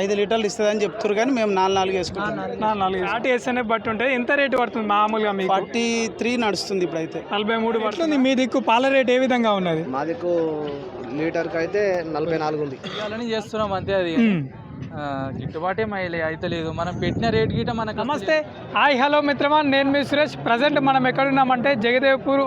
5 లీటర్లు ఇస్తుందని చెప్తారు కానీ మేము 4 వేసుకుంటాం. 4 నాటి వేస్తేనే బట్టి ఉంటుంది. ఎంత రేటు పడుతుంది మామూలుగా మీకు? 43 నడుస్తుంది ఇప్పుడైతే. 43 పడుతుంది. మీ దిక్కు పాల రేట్ ఏ విధంగా ఉన్నది? మా దిక్కు లీటర్కి అయితే 44 ఉంది. ఇవ్వాలని చేస్తున్నాం అంతే. అది గిట్టుబాటే మైలే అయితే లేదు మనం పెట్టిన రేట్ గిట్ట మనకు. నమస్తే, హాయ్, హలో మిత్రమా, నేను మీ సురేష్. ప్రజెంట్ మనం ఎక్కడున్నామంటే జగదేవ్పూర్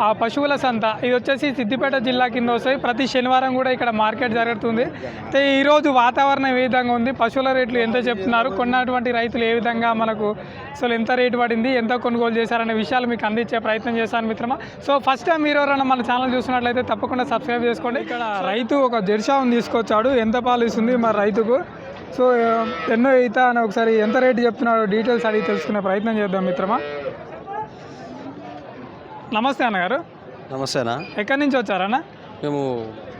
ఆ పశువుల సంత. ఇది వచ్చేసి సిద్దిపేట జిల్లా కింద వస్తాయి. ప్రతి శనివారం కూడా ఇక్కడ మార్కెట్ జరుగుతుంది. అయితే ఈరోజు వాతావరణం ఏ విధంగా ఉంది, పశువుల రేట్లు ఎంత చెప్తున్నారు, కొన్నటువంటి రైతులు ఏ విధంగా మనకు అసలు ఎంత రేటు పడింది, ఎంత కొనుగోలు చేశారనే విషయాలు మీకు అందించే ప్రయత్నం చేశాను మిత్రమా. సో ఫస్ట్ టైం మీరు ఎవరైనా మన ఛానల్ చూస్తున్నట్లయితే తప్పకుండా సబ్స్క్రైబ్ చేసుకోండి. ఇక్కడ రైతు ఒక జెర్సాను తీసుకొచ్చాడు. ఎంత పాలు ఇస్తుంది మరి రైతుకు, సో ఎన్నో ఈత అని ఒకసారి ఎంత రేటు చెప్తున్నాడో డీటెయిల్స్ అడిగి తెలుసుకునే ప్రయత్నం చేద్దాం మిత్రమా. నమస్తే అన్నగారు. నమస్తే అన్న. ఎక్కడి నుంచి వచ్చారన్న? మేము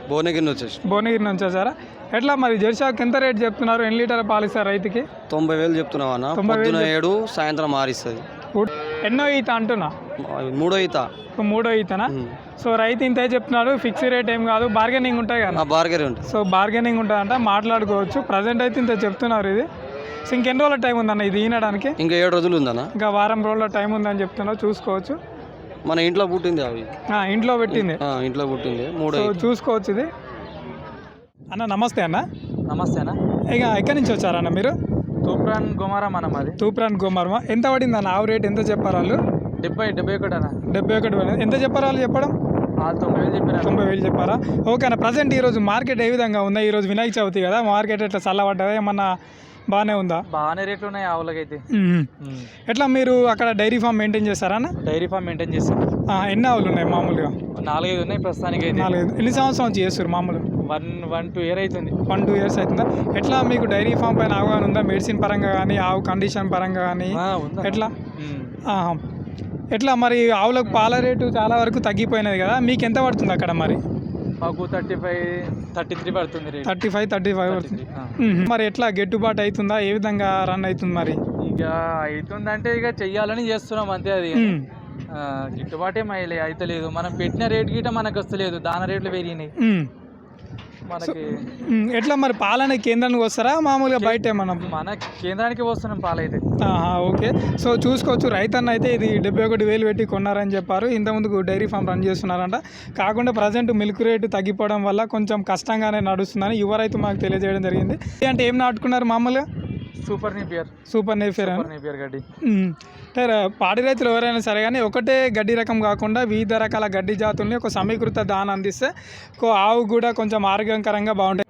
భువనగిరి నుంచి వచ్చి. భువనగిరి నుంచి వచ్చారా? ఎట్లా మరి జెర్సాకి ఎంత రేటు చెప్తున్నారు, ఎన్ని లీటర్ పాలు ఇస్తారు రైతుకి? 90,000 చెప్తున్నావు అన్న. 7 సాయంత్రం 6 ఇస్తుంది. ఎన్నో ఈత అంటున్నా? 3వ ఈత. 3వ ఈతనా? సో రైతు ఇంతే చెప్తున్నాడు, ఫిక్స్ రేట్ ఏం కాదు, బార్గెనింగ్ ఉంటాయి కదా? బార్గెనింగ్ ఉంటుంది. సో బార్గెనింగ్ ఉంటుందంట, మాట్లాడుకోవచ్చు. ప్రజెంట్ అయితే ఇంత చెప్తున్నారు. ఇది సో ఇంకెన్ని రోజుల టైం ఉందన్న ఇది ఈనడానికి? ఇంకా 7 రోజులు ఉందన్న. ఇంకా వారం రోజుల టైం ఉందని చెప్తున్నావు, చూసుకోవచ్చు. మన ఇంట్లో పుట్టింది అవి. ఇంట్లో పెట్టింది. ఇంట్లో పుట్టింది. 3 చూసుకోవచ్చు ఇది. అన్న నమస్తే అన్న. నమస్తే అన్న. ఇక ఎక్కడి నుంచి వచ్చారన్న మీరు? తూప్రాన్ గోమారం అన్న మాది. తూప్రాన్ గోమారమా? ఎంత పడింది అన్న ఆవు రేట్ ఎంత చెప్పారు వాళ్ళు? 71 అన్న. 71 ఎంత చెప్పారు వాళ్ళు చెప్పడం? 90,000 చెప్పారు. 90,000 చెప్పారా? ఓకే అన్న. ప్రజెంట్ ఈరోజు మార్కెట్ ఏ విధంగా ఉందా? ఈరోజు వినాయక చవితి కదా, మార్కెట్ ఎట్లా చల్లబడ్డదా, ఏమన్నా బాగానే ఉందా? బాగానే రేట్లు ఉన్నాయి ఆవులకైతే. ఎట్లా మీరు అక్కడ డైరీ ఫామ్ మెయింటైన్ చేస్తారా అన్న? డైరీ ఫామ్ మెయింటైన్ చేస్తాం. ఎన్ని ఆవులు ఉన్నాయి మామూలుగా? 4-5 ఉన్నాయి ప్రస్తుతానికి అయితే. 4-5. ఎన్ని సంవత్సరాల నుంచి చేస్తారు మామూలు? 1-2 ఇయర్ అవుతుంది. 1-2 ఇయర్స్ అవుతుందా? ఎట్లా మీకు డైరీ ఫామ్ పైన అవగాహన ఉందా? మెడిసిన్ పరంగా కానీ, ఆవు కండిషన్ పరంగా కానీ ఎట్లా? ఎట్లా మరి ఆవులకు పాల రేటు చాలా వరకు తగ్గిపోయినది కదా, మీకు ఎంత పడుతుంది అక్కడ మరి? మాకు 33 పడుతుంది. 35 పడుతుంది. మరి ఎట్లా గిట్టుబాటు అవుతుందా, ఏ విధంగా రన్ అవుతుంది మరి? ఇక అవుతుందంటే ఇక చెయ్యాలని చేస్తున్నాం అంతే. అది గిట్టుబాటే మైలే అయితే లేదు మనం పెట్టిన రేట్ గిట్ట మనకు వస్తలేదు, దాని రేట్లు పెరిగినాయి మనకి. ఎట్లా మరి పాలన కేంద్రానికి వస్తారా మామూలుగా బయట? మనం మన కేంద్రానికి వస్తున్నాం పాలైతే. ఓకే. సో చూసుకోవచ్చు, రైతన్న అయితే ఇది 71,000 పెట్టి కొన్నారని చెప్పారు. ఇంతకుముందుకు డైరీ ఫామ్ రన్ చేస్తున్నారంట. కాకుండా ప్రజెంట్ మిల్క్ రేటు తగ్గిపోవడం వల్ల కొంచెం కష్టంగానే నడుస్తుందని యువ రైతు మాకు తెలియజేయడం జరిగింది. అంటే ఏం నాటుకున్నారు మామూలుగా? సూపర్ నేపియర్ గడ్డి. అంటే పాడి రైతులు ఎవరైనా సరే కానీ ఒకటే గడ్డి రకం కాకుండా వివిధ రకాల గడ్డి జాతుల్ని ఒక సమీకృత దాన అందిస్తే ఆవు కూడా కొంచెం ఆరోగ్యకరంగా బాగుంటాయి.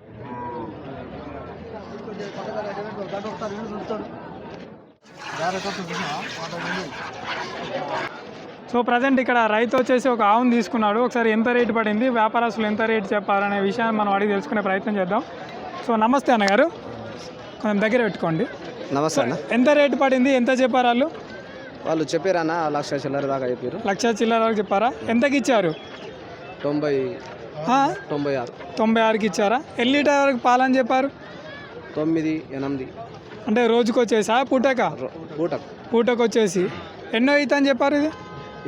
సో ప్రజెంట్ ఇక్కడ రైతు వచ్చేసి ఒక ఆవును తీసుకున్నాడు. ఒకసారి ఎంత రేటు పడింది, వ్యాపారస్తులు ఎంత రేటు చెప్పారనే విషయాన్ని మనం అడిగి తెలుసుకునే ప్రయత్నం చేద్దాం. సో నమస్తే అన్నగారు, కొంచెం దగ్గర పెట్టుకోండి. నమస్తే అన్న. ఎంత రేటు పడింది, ఎంత చెప్పారు వాళ్ళు చెప్పారన్న 1,00,000 చిల్లర దాకా చెప్పారు. 1,00,000 చిల్లర దాకా చెప్పారా? ఎంతకి ఇచ్చారు? 96కి ఇచ్చారా? ఎన్ని లీటర్ వరకు పాలని చెప్పారు? 9-8. అంటే రోజుకి వచ్చేసా పూటకు వచ్చేసి ఎన్నో ఈత అని చెప్పారు?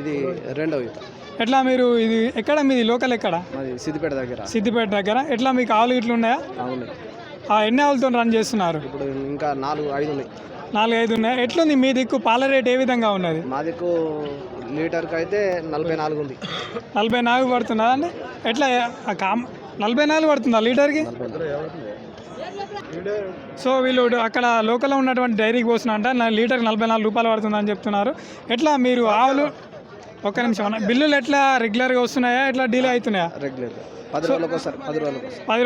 ఇది 2వ ఈత. ఎట్లా మీరు ఇది ఎక్కడ మీది లోకల్ ఎక్కడ? సిద్దిపేట దగ్గర. ఎట్లా మీకు ఆవులు ఇట్లు ఉన్నాయా? ఎన్ని ఆవులతో రన్ చేస్తున్నారు? ఇప్పుడు ఇంకా 4-5 ఉన్నాయి. 4-5 ఉన్నాయి. ఎట్లుంది మీ దిక్కు పాల రేట్ ఏ విధంగా ఉన్నది? మా దిక్కు లీటర్కి అయితే 44 ఉంది. 44 పడుతుందా అండి? ఎట్లా 44 పడుతుందా లీటర్కి? సో వీళ్ళు అక్కడ లోకల్లో ఉన్నటువంటి డైరీకి పోస్తున్నా అంటే లీటర్కి 44 రూపాయలు పడుతుందని చెప్తున్నారు. ఎట్లా మీరు ఆవులు ఒక్క నిమిషం బిల్లులు ఎట్లా రెగ్యులర్గా వస్తున్నాయా, ఎట్లా డిలే అవుతున్నాయా? రెగ్యులర్ 10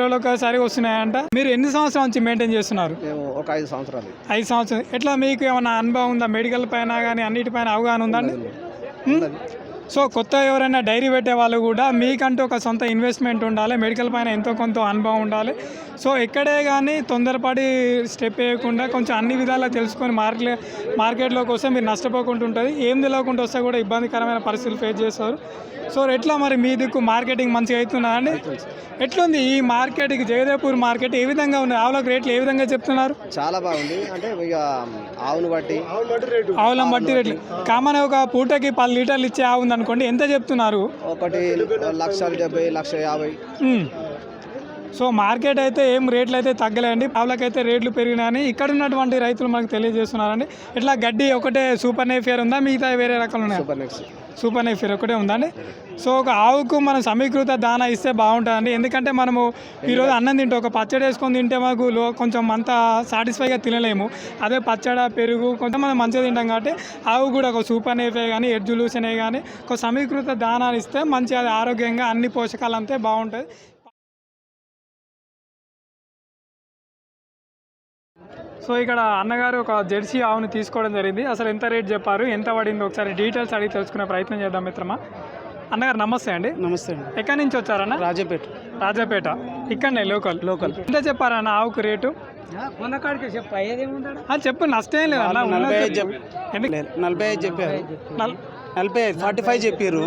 రోజులకు ఒకసారి వస్తున్నాయంట. మీరు ఎన్ని సంవత్సరాల నుంచి మెయింటైన్ చేస్తున్నారు? ఒక 5 సంవత్సరాలు. 5 సంవత్సరాలు. ఎట్లా మీకు ఏమైనా అనుభవం ఉందా? మెడికల్ పైన కానీ అన్నిటిపైన అవగాహన ఉందండి? సో కొత్త ఎవరైనా డైరీ పెట్టే వాళ్ళు కూడా మీకంటూ ఒక సొంత ఇన్వెస్ట్మెంట్ ఉండాలి, మెడికల్ పైన ఎంతో కొంత అనుభవం ఉండాలి. సో ఎక్కడే కానీ తొందరపడి స్టెప్ వేయకుండా కొంచెం అన్ని విధాలా తెలుసుకొని మార్కెట్లోకి వస్తే మీరు నష్టపోకుండా ఉంటుంది. ఏం తెలియకుండా వస్తే కూడా ఇబ్బందికరమైన పరిస్థితులు ఫేస్ చేస్తారు. సో ఎట్లా మరి మీ దిక్కు మార్కెటింగ్ మంచిగా అవుతుందా అండి? ఎట్లుంది ఈ మార్కెట్కి, జగదేవ్పూర్ మార్కెట్ ఏ విధంగా ఉంది? ఆవులకు రేట్లు ఏ విధంగా చెప్తున్నారు? చాలా బాగుంది. అంటే ఇక ఆవులను బట్టి రేట్లు కామన్. ఒక పూటకి 10 లీటర్లు ఇచ్చే ఆవు ఉంది అనుకోండి, ఎంత చెప్తున్నారు? 1,70,000, 1,50,000. సో మార్కెట్ అయితే ఏం రేట్లు అయితే తగ్గలేండి, పావులకైతే రేట్లు పెరిగినాయని ఇక్కడ ఉన్నటువంటి రైతులు మనకు తెలియజేస్తున్నారండి. ఇట్లా గడ్డి ఒకటే సూపర్ నేఫియర్ ఉందా, మిగతా వేరే రకాలు ఉన్నాయి? సూపర్ నేఫియర్ ఒకటే ఉందండి. సో ఒక ఆవుకు మనం సమీకృత దానా ఇస్తే బాగుంటుందండి. ఎందుకంటే మనము ఈరోజు అన్నం తింటే ఒక పచ్చడి వేసుకొని తింటే మాకు కొంచెం అంత సాటిస్ఫైగా తినలేము. అదే పచ్చడి పెరుగు కొంచెం మనం మంచిగా తింటాం కాబట్టి ఆవు కూడా ఒక సూపర్ నేఫియర్ కానీ ఎడ్జులూసనే కానీ ఒక సమీకృత దానా ఇస్తే మంచిగా ఆరోగ్యంగా అన్ని పోషకాలు అంతే బాగుంటుంది. సో ఇక్కడ అన్నగారు ఒక జెర్సీ ఆవుని తీసుకోవడం జరిగింది. అసలు ఎంత రేట్ చెప్పారు, ఎంత పడింది, ఒకసారి డీటెయిల్స్ అడిగి తెలుసుకునే ప్రయత్నం చేద్దాం మిత్రమా. అన్నగారు నమస్తే అండి. నమస్తే అండి. ఎక్కడి నుంచి వచ్చారన్న? రాజాపేట. ఇక్కడనే లోకల్. ఎంత చెప్పారన్న ఆవుకు రేటు? చెప్పు, నష్టం లేదు అన్న. 45 చెప్పారు. 45 చెప్పారు.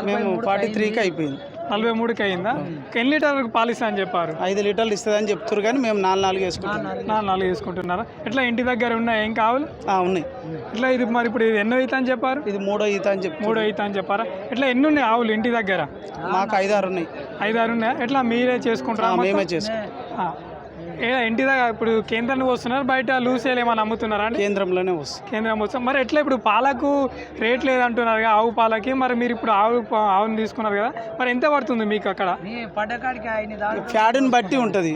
మేము 43కి అయిపోయింది. 43కి అయిందా? ఎన్ని లీటర్లకు పాలిస్తా అని చెప్పారు? 5 లీటర్లు ఇస్తుందని చెప్తారు కానీ మేము 4 వేసుకుంటాం. 4 వేసుకుంటున్నారా? ఎట్లా ఇంటి దగ్గర ఉన్నాయి ఏం కావాలి? ఉన్నాయి. ఇట్లా ఇది మరి ఇప్పుడు ఇది ఎన్నో ఈత అని చెప్పారు? ఇది 3వ ఈత అని చెప్పి 3వ ఈత అని చెప్పారా? ఎట్లా ఎన్ని ఉన్నాయి ఆవులు ఇంటి దగ్గర? మాకు 5-6 ఉన్నాయి. 5-6 ఉన్నాయా? ఎట్లా మీరే చేసుకుంటారా? మేమే చేసుకుంటాం. ఇంటి దగ్గర ఇప్పుడు కేంద్రంలో వస్తున్నారు, బయట లూసేలు ఏమైనా అమ్ముతున్నారా అండి? కేంద్రంలోనే వస్తుంది. కేంద్రం వస్తాం. మరి ఎట్లా ఇప్పుడు పాలకు రేట్ లేదంటున్నారు కదా ఆవు పాలకి, మరి మీరు ఇప్పుడు ఆవుని తీసుకున్నారు కదా, మరి ఎంత పడుతుంది మీకు అక్కడ? ఫ్యాట్ని బట్టి ఉంటుంది.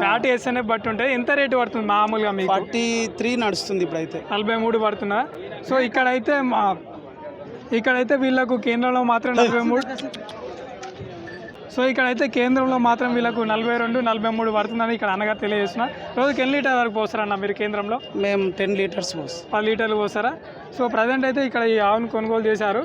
ఫ్యాట్ వేస్తేనే బట్టి ఉంటుంది. ఎంత రేటు పడుతుంది మామూలుగా మీకు? 43 నడుస్తుంది ఇప్పుడైతే. 43 పడుతుందా? సో ఇక్కడైతే వీళ్ళకు కేంద్రంలో మాత్రం 43. సో ఇక్కడైతే కేంద్రంలో మాత్రం వీళ్ళకు 42-43 పడుతుందని ఇక్కడ అన్నగారు తెలియజేస్తున్నా. రోజుకి ఎన్ని లీటర్ వరకు పోస్తారన్న మీరు కేంద్రంలో? మేము 10 లీటర్స్ పోస్తాం. 10 లీటర్లు పోస్తారా? సో ప్రజెంట్ అయితే ఇక్కడ ఈ ఆవును కొనుగోలు చేశారు.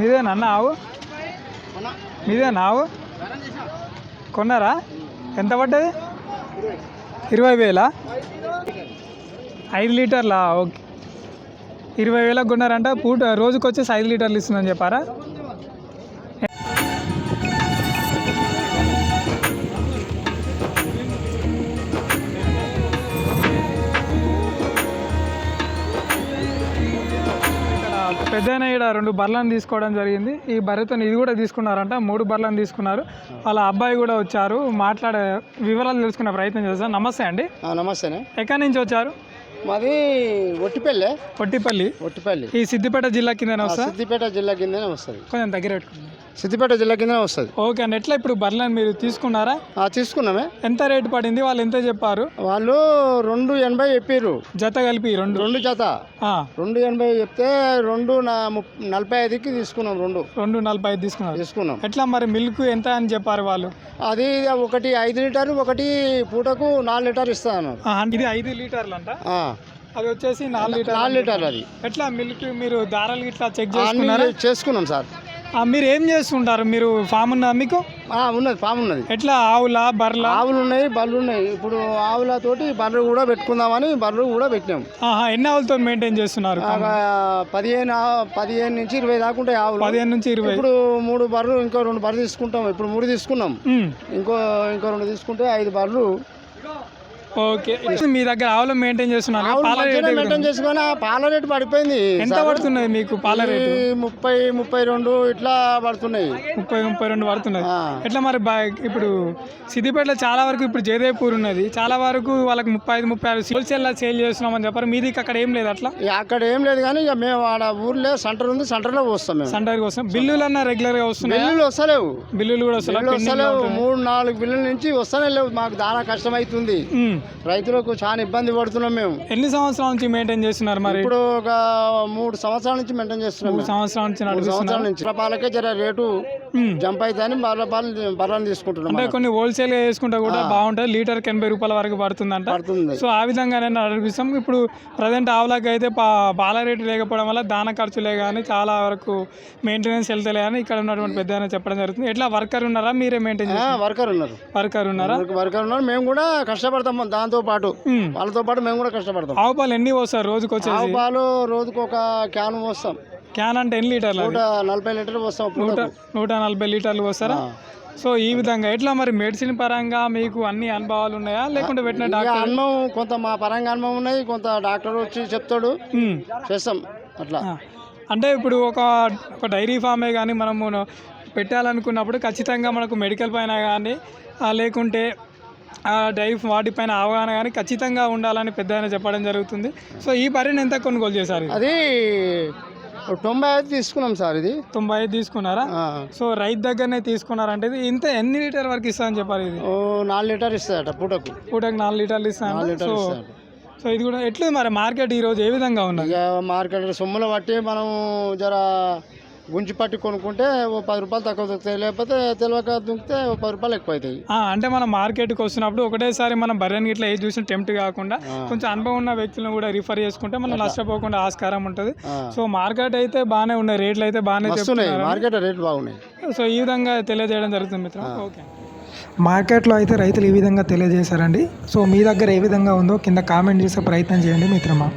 మీదేనా అన్న ఆవు? మీదేనా ఆవు? కొన్నారా? ఎంత పడ్డది? 20,000. 5 లీటర్లా? ఓకే, 20,000 కొన్నారంట. రోజుకి వచ్చేసి 5 లీటర్లు ఇస్తుందని చెప్పారా? పెద్దయినా ఇక్కడ 2 బర్లను తీసుకోవడం జరిగింది. ఈ బర్రెతో ఇది కూడా తీసుకున్నారంట. 3 బర్లను తీసుకున్నారు. వాళ్ళ అబ్బాయి కూడా వచ్చారు, మాట్లాడే వివరాలు తెలుసుకునే ప్రయత్నం చేస్తాను. నమస్తే అండి. నమస్తేనే. ఎక్కడి నుంచి వచ్చారు? మాది ఒట్టిపల్లి. ఈ సిద్దిపేట జిల్లా కిందనే వస్తుంది. సిద్దిపేట జిల్లా కిందనే వస్తుంది. కొంచెం దగ్గర పెట్టుకుంది. సిద్దిపేట జిల్లా కిందనే వస్తుంది. ఓకే అండి. ఎట్లా ఇప్పుడు బర్లను మీరు తీసుకున్నారా? తీసుకున్నామే. ఎంత రేటు పడింది? వాళ్ళు ఎంత చెప్పారు? వాళ్ళు 280 చెప్పారు. జత కలిపి రెండు జత 280 చెప్తే 245కి తీసుకున్నాం. 245 తీసుకున్నాం. ఎట్లా మరి మిల్క్ ఎంత అని చెప్పారు వాళ్ళు? అది ఒకటి 5 లీటర్లు, ఒకటి పూటకు 4 లీటర్లు ఇస్తాను. ఇది 5 లీటర్లు అంట. అది వచ్చేసి 4 లీటర్లు. అది ఎట్లా మిల్క్ మీరు దారాలు ఇట్లా చెక్ చేసుకున్నాం సార్. మీరు ఏం చేస్తుంటారు? మీరు ఫామ్ ఉందా మీకు? ఉన్నది, ఫామ్ ఉన్నది. ఎట్లా ఆవులా బర్రెలా? ఆవులు ఉన్నాయి, బర్రెలు ఉన్నాయి. ఇప్పుడు ఆవులతోటి బర్రెలు కూడా పెట్టుకుందామని బర్రెలు కూడా పెట్టినాం. ఎన్ని ఆవులతో మెయింటైన్ చేస్తున్నారు? 15 నుంచి 20 దాకా ఉంటాయి ఆవులు. 15 నుంచి 20. ఇప్పుడు 3 బర్రెలు, ఇంకో 2 బర్రెలు తీసుకుంటాం. ఇప్పుడు 3 తీసుకున్నాం. ఇంకో 2 తీసుకుంటే 5 బర్రెలు. ఓకే. మీ దగ్గర ఆవులు మెయింటైన్ చేస్తున్నారు? మెయింటైన్ చేసుకుని పాల రేటు పడిపోయింది. ఎంత పడుతున్నది మీకు పాల రేటు? 30-32 ఇట్లా పడుతున్నాయి. 30-32 పడుతున్నది. ఎట్లా మరి ఇప్పుడు సిద్దిపేటలో చాలా వరకు ఇప్పుడు జయదేవ్పూర్ ఉన్నది, చాలా వరకు వాళ్ళకి 35-36 హోల్సేల్ సేల్ చేస్తున్నామని చెప్పారు. మీది అక్కడ ఏం లేదు అట్లా? అక్కడ ఏం లేదు కానీ ఇక మేము ఆడ ఊర్లో సెంటర్ ఉంది, సెంటర్లో వస్తాం. మేము సెంటర్కి వస్తాం. బిల్లులు అన్నా రెగ్యులర్ గా వస్తున్నాయి? బిల్లులు వస్తలేవు. బిల్లులు కూడా వస్తలేవు. 3-4 బిల్లుల నుంచి వస్తూనే లేవు. మాకు చాలా కష్టం అవుతుంది. రైతులకు చాలా ఇబ్బంది పడుతున్నాం. మేము ఎన్ని సంవత్సరాల నుంచి మెయింటైన్ చేస్తున్నారు? మరి ఇప్పుడు ఒక 3 సంవత్సరాల నుంచి మెయింటైన్ చేస్తున్నాం. 3 సంవత్సరాల నుంచి పాలకే జర రేటు జంప్ అవుతాయని బర్రెలు తీసుకుంటున్నాం. అంటే కొన్ని హోల్సేల్ గా వేసుకుంటే కూడా బాగుంటుంది. లీటర్కి 80 రూపాయల వరకు పడుతుందంట. సో ఆ విధంగానే నడిపిస్తాం. ఇప్పుడు ప్రజెంట్ ఆవులకి అయితే పాల రేటు లేకపోవడం వల్ల దాన ఖర్చులే కానీ చాలా వరకు మెయింటెనెన్స్ వెళ్తలే అని ఇక్కడ ఉన్నటువంటి పెద్ద చెప్పడం జరుగుతుంది. ఎట్లా వర్కర్ ఉన్నారా? మీరే మెయింటైన్? వర్కర్ ఉన్నారు. మేము కూడా కష్టపడతాం. దాంతో పాటు వాళ్ళతో పాటు మేము కూడా కష్టపడతాం. ఆవు పాలు ఎన్ని పోస్తారు రోజుకి? వచ్చి ఆవు పాలు రోజుకు ఒక క్యాన్ పోస్తాం. క్యాన్ అంటే ఎన్ని లీటర్లు? 140 లీటర్లు పోస్తాం. 140 లీటర్లు పోస్తారా? సో ఈ విధంగా ఎట్లా మరి మెడిసిన్ పరంగా మీకు అన్ని అనుభవాలు ఉన్నాయా లేకుంటే పెట్టిన ఇక డాక్టర్ అనుభవం కొంత మా పరంగా అనుభవం ఉన్నాయి, కొంత డాక్టర్ వచ్చి చెప్తాడు, చేస్తాం అట్లా. అంటే ఇప్పుడు ఒక డైరీ ఫామే కానీ మనము పెట్టాలనుకున్నప్పుడు ఖచ్చితంగా మనకు మెడికల్ పైన కానీ లేకుంటే డైరీ వాటిపైన అవగాహన కానీ ఖచ్చితంగా ఉండాలని పెద్ద ఆయన చెప్పడం జరుగుతుంది. సో ఈ పరిని ఎంత కొనుగోలు చేశారు? అది 95 తీసుకున్నాం సార్. ఇది 95 తీసుకున్నారా? సో రైతు దగ్గరనే తీసుకున్నారంటే ఇది ఇంత ఎన్ని లీటర్ వరకు ఇస్తా అని చెప్పారు? ఇది 4 లీటర్ ఇస్తాయట పూటకు 4 లీటర్లు ఇస్తాను. సో ఇది కూడా ఎట్లా మరి మార్కెట్ ఈరోజు ఏ విధంగా ఉన్నది? ఇక మార్కెట్ సొమ్ములు బట్టి మనం జర గుంజి పట్టి కొనుక్కుంటే ఓ 10 రూపాయలు తక్కువ దొరుకుతాయి, లేకపోతే తెలియక దుంకితే ఓ 10 రూపాయలు ఎక్కువ అవుతాయి. అంటే మనం మార్కెట్కి వస్తున్నప్పుడు ఒకటేసారి మనం బర్రెని ఇట్లా ఏది చూసిన టెంప్ట్ కాకుండా కొంచెం అనుభవం ఉన్న వ్యక్తులను కూడా రిఫర్ చేసుకుంటే మనం నష్టపోకుండా ఆస్కారం ఉంటుంది. సో మార్కెట్ అయితే బాగానే ఉన్నాయి, రేట్లు అయితే బాగానే వస్తున్నాయి, మార్కెట్ రేట్లు బాగున్నాయి. సో ఈ విధంగా తెలియజేయడం జరుగుతుంది మిత్రం. ఓకే, మార్కెట్లో అయితే రైతులు ఈ విధంగా తెలియజేశారండి. సో మీ దగ్గర ఏ విధంగా ఉందో కింద కామెంట్ చేసే ప్రయత్నం చేయండి మిత్రమా.